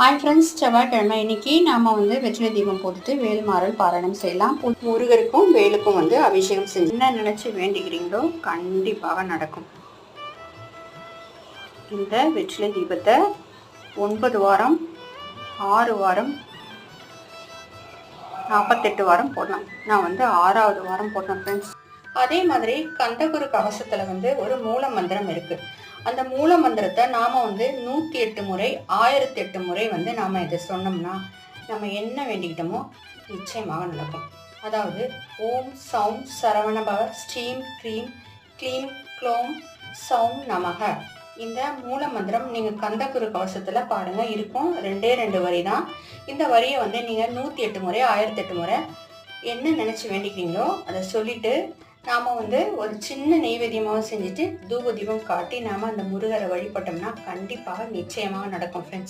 Hi friends, செவ்வாய்க்கிழமை இன்னைக்கு நாம் வெற்றிலை தீபம் போட்டுட்டு வேலுமாறல் பாராயணம் செய்யலாம். முருகருக்கும் வேலுக்கும் அபிஷேகம் செஞ்சு என்ன நினச்சி வேண்டிக்கிறீங்களோ கண்டிப்பாக நடக்கும். இந்த வெற்றிலை தீபத்தை 9 வாரம், 6 வாரம், 48 வாரம் போடலாம். நான் 6வது வாரம் போட்டேன் ஃப்ரெண்ட்ஸ். அதே மாதிரி கந்தகுரு கவசத்தில் ஒரு மூல மந்திரம் இருக்குது. அந்த மூல மந்திரத்தை நாம் 108 முறை 1008 முறை நாம் இதை சொன்னோம்னா நம்ம என்ன வேண்டிக்கிட்டோமோ நிச்சயமாக நடக்கும். அதாவது ஓம் சௌம் சரவணபவ ஸ்ரீம் க்ரீம் க்ளீம் க்ளோம் சௌம் நமக. இந்த மூல மந்திரம் நீங்கள் கந்தகுரு கவசத்தில் பாருங்கள், இருக்கும். 2 வரி தான். இந்த வரியை நீங்கள் 108 முறை 1008 முறை என்ன நினச்சி வேண்டிக்கிறீங்களோ அதை சொல்லிவிட்டு நாம் ஒரு சின்ன நெய்வேத்தியமாக செஞ்சுட்டு தூப தீபம் காட்டி நாம் அந்த முருகரை வழிபட்டோம்னா கண்டிப்பாக நிச்சயமாக நடக்கும் ஃப்ரெண்ட்ஸ்.